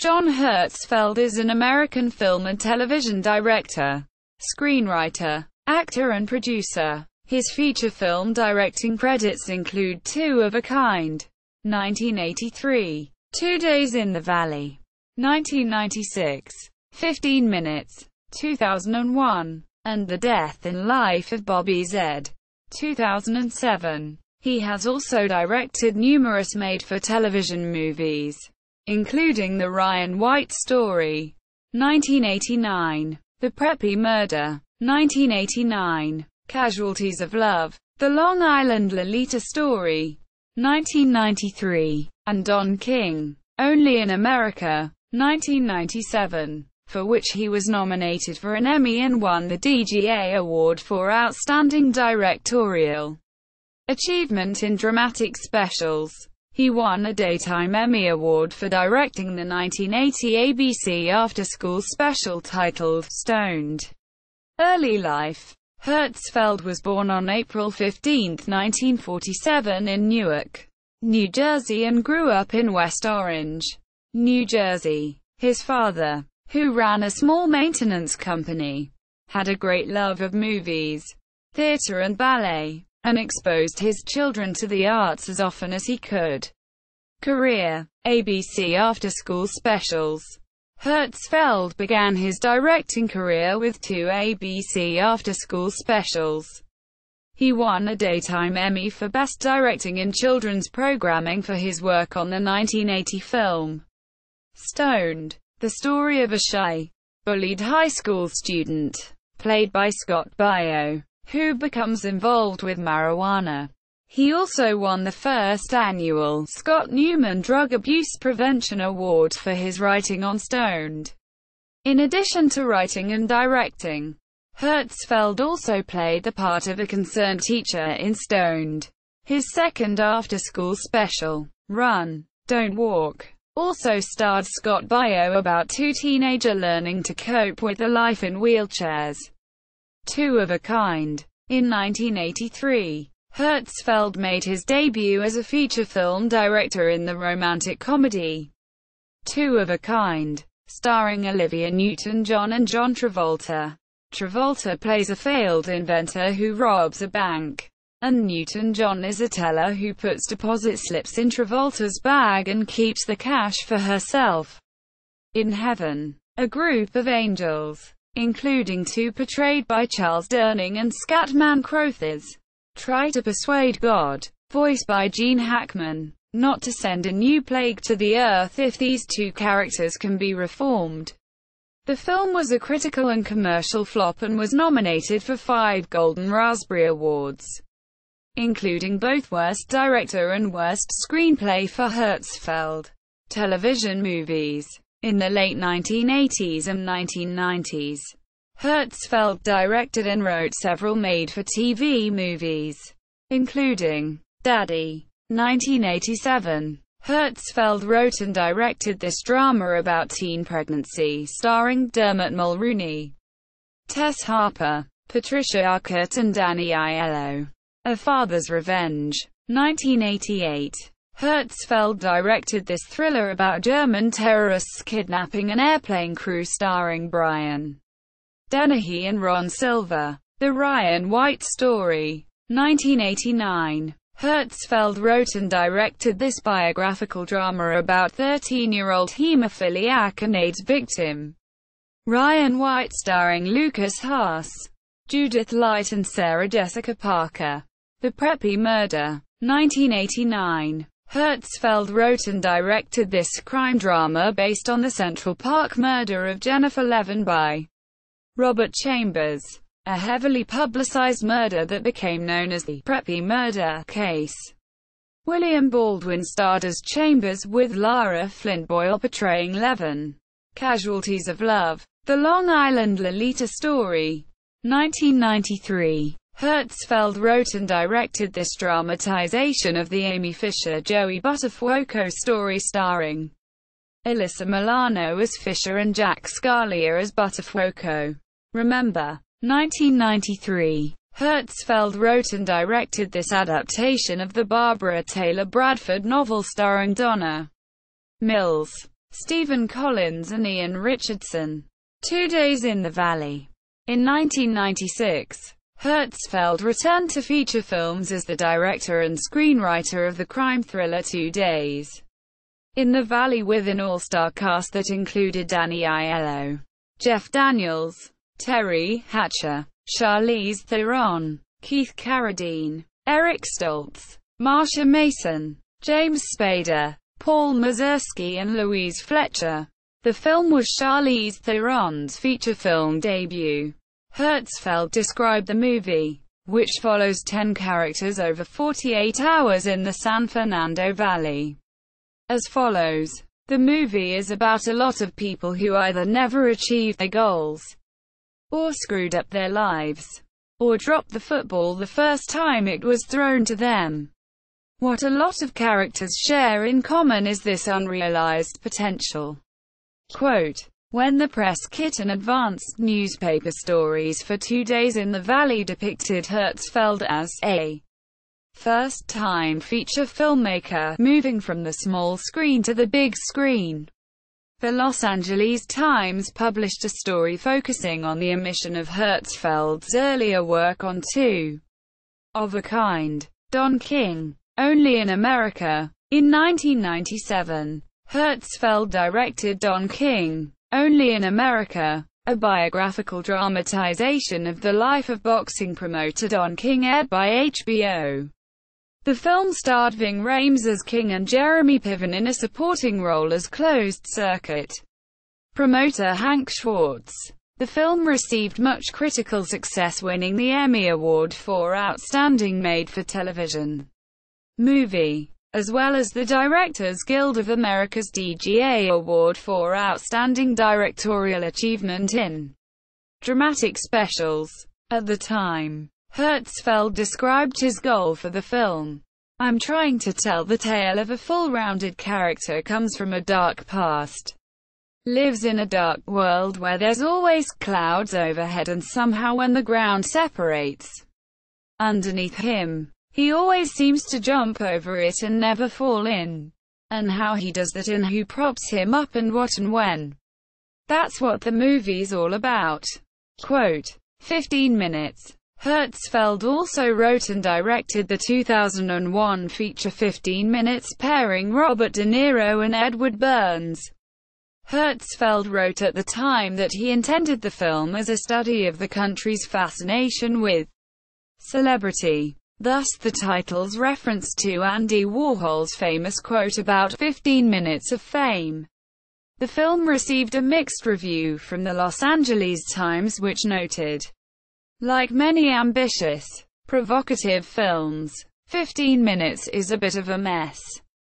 John Herzfeld is an American film and television director, screenwriter, actor and producer. His feature film directing credits include Two of a Kind, 1983, 2 Days in the Valley, 1996, 15 Minutes, 2001, and The Death and Life of Bobby Z, 2007. He has also directed numerous made-for-television movies, including The Ryan White Story, 1989, The Preppie Murder, 1989, Casualties of Love, The Long Island Lolita Story, 1993, and Don King, Only in America, 1997, for which he was nominated for an Emmy and won the DGA Award for Outstanding Directorial Achievement in Dramatic Specials. He won a Daytime Emmy Award for directing the 1980 ABC Afterschool Special titled Stoned. Early life. Herzfeld was born on April 15, 1947 in Newark, New Jersey and grew up in West Orange, New Jersey. His father, who ran a small maintenance company, had a great love of movies, theater and ballet, and exposed his children to the arts as often as he could. Career. ABC Afterschool Specials. Herzfeld began his directing career with 2 ABC Afterschool Specials. He won a Daytime Emmy for Best Directing in Children's Programming for his work on the 1980 film Stoned, the story of a shy, bullied high school student, played by Scott Baio, who becomes involved with marijuana. He also won the first annual Scott Newman Drug Abuse Prevention Award for his writing on Stoned. In addition to writing and directing, Herzfeld also played the part of a concerned teacher in Stoned. His second after-school special, Run, Don't Walk, also starred Scott Baio about 2 teenagers learning to cope with a life in wheelchairs. Two of a Kind. In 1983, Herzfeld made his debut as a feature film director in the romantic comedy Two of a Kind, starring Olivia Newton-John and John Travolta. Travolta plays a failed inventor who robs a bank, and Newton-John is a teller who puts deposit slips in Travolta's bag and keeps the cash for herself. In Heaven, a group of angels, including 2 portrayed by Charles Durning and Scatman Crothers, try to persuade God, voiced by Gene Hackman, not to send a new plague to the earth if these 2 characters can be reformed. The film was a critical and commercial flop and was nominated for 5 Golden Raspberry Awards, including both Worst Director and Worst Screenplay for Herzfeld. Television movies. In the late 1980s and 1990s, Herzfeld directed and wrote several made-for-TV movies, including Daddy, 1987. Herzfeld wrote and directed this drama about teen pregnancy starring Dermot Mulroney, Tess Harper, Patricia Arquette and Danny Aiello. A Father's Revenge, 1988. Herzfeld directed this thriller about German terrorists kidnapping an airplane crew starring Brian Dennehy and Ron Silver. The Ryan White Story, 1989. Herzfeld wrote and directed this biographical drama about 13-year-old hemophiliac and AIDS victim Ryan White, starring Lucas Haas, Judith Light and Sarah Jessica Parker. The Preppie Murder, 1989. Herzfeld wrote and directed this crime drama based on the Central Park murder of Jennifer Levin by Robert Chambers, a heavily publicized murder that became known as the Preppie Murder case. William Baldwin starred as Chambers, with Lara Flynn Boyle portraying Levin. Casualties of Love, The Long Island Lolita Story, 1993. Herzfeld wrote and directed this dramatization of the Amy Fisher Joey Buttafuoco story starring Alyssa Milano as Fisher and Jack Scalia as Buttafuoco. Remember, 1993. Herzfeld wrote and directed this adaptation of the Barbara Taylor Bradford novel starring Donna Mills. Stephen Collins and Ian Richardson. 2 Days in the Valley. In 1996, Herzfeld returned to feature films as the director and screenwriter of the crime thriller 2 Days in the Valley, with an all-star cast that included Danny Aiello, Jeff Daniels, Terry Hatcher, Charlize Theron, Keith Carradine, Eric Stoltz, Marsha Mason, James Spader, Paul Mazursky and Louise Fletcher. The film was Charlize Theron's feature film debut. Herzfeld described the movie, which follows 10 characters over 48 hours in the San Fernando Valley, as follows. The movie is about a lot of people who either never achieved their goals, or screwed up their lives, or dropped the football the first time it was thrown to them. What a lot of characters share in common is this unrealized potential. Quote, when the press kit and advanced newspaper stories for 2 Days in the Valley depicted Herzfeld as a first-time feature filmmaker, moving from the small screen to the big screen, the Los Angeles Times published a story focusing on the omission of Herzfeld's earlier work on Two of a Kind, Don King, Only in America. In 1997, Herzfeld directed Don King, Only in America, a biographical dramatization of the life of boxing promoter Don King, aired by HBO. The film starred Ving Rhames as King and Jeremy Piven in a supporting role as closed-circuit promoter Hank Schwartz. The film received much critical success, winning the Emmy Award for Outstanding Made-for-Television Movie, as well as the Directors Guild of America's DGA Award for Outstanding Directorial Achievement in Dramatic Specials. At the time, Herzfeld described his goal for the film. I'm trying to tell the tale of a full-rounded character, comes from a dark past, lives in a dark world where there's always clouds overhead, and somehow when the ground separates underneath him, he always seems to jump over it and never fall in. And how he does that, and who props him up, and what and when. That's what the movie's all about. Quote, 15 minutes. Herzfeld also wrote and directed the 2001 feature 15 Minutes, pairing Robert De Niro and Edward Burns. Herzfeld wrote at the time that he intended the film as a study of the country's fascination with celebrity. Thus the title's reference to Andy Warhol's famous quote about 15 minutes of fame. The film received a mixed review from the Los Angeles Times, which noted, like many ambitious, provocative films, 15 Minutes is a bit of a mess.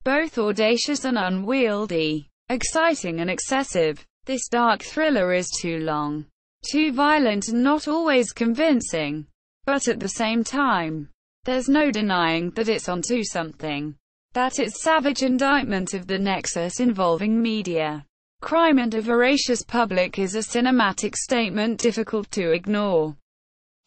Both audacious and unwieldy, exciting and excessive. This dark thriller is too long, too violent, and not always convincing. But at the same time, there's no denying that it's onto something. That its savage indictment of the nexus involving media, crime and a voracious public is a cinematic statement difficult to ignore.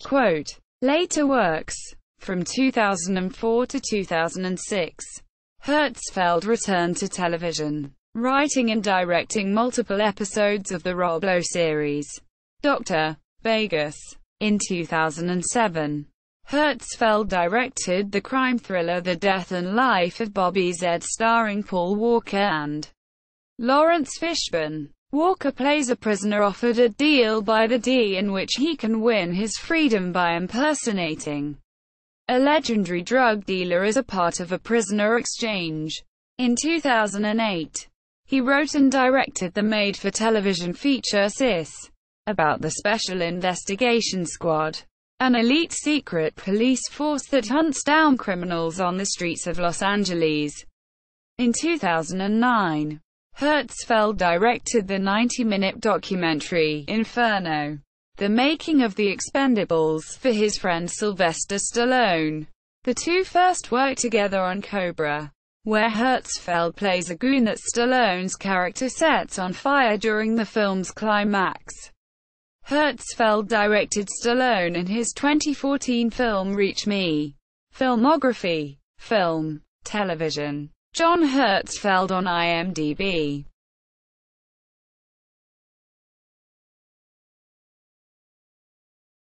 Quote, later works. From 2004 to 2006, Herzfeld returned to television, writing and directing multiple episodes of the Rob Lowe series, Dr. Vegas. In 2007, Herzfeld directed the crime thriller The Death and Life of Bobby Z, starring Paul Walker and Lawrence Fishburne. Walker plays a prisoner offered a deal by the D in which he can win his freedom by impersonating a legendary drug dealer as a part of a prisoner exchange. In 2008, he wrote and directed the made-for-television feature Sis, about the Special Investigation Squad, an elite secret police force that hunts down criminals on the streets of Los Angeles. In 2009, Herzfeld directed the 90-minute documentary, Inferno, the making of The Expendables, for his friend Sylvester Stallone. The two first worked together on Cobra, where Herzfeld plays a goon that Stallone's character sets on fire during the film's climax. Herzfeld directed Stallone in his 2014 film Reach Me. Filmography. Film. Television. John Herzfeld on IMDb.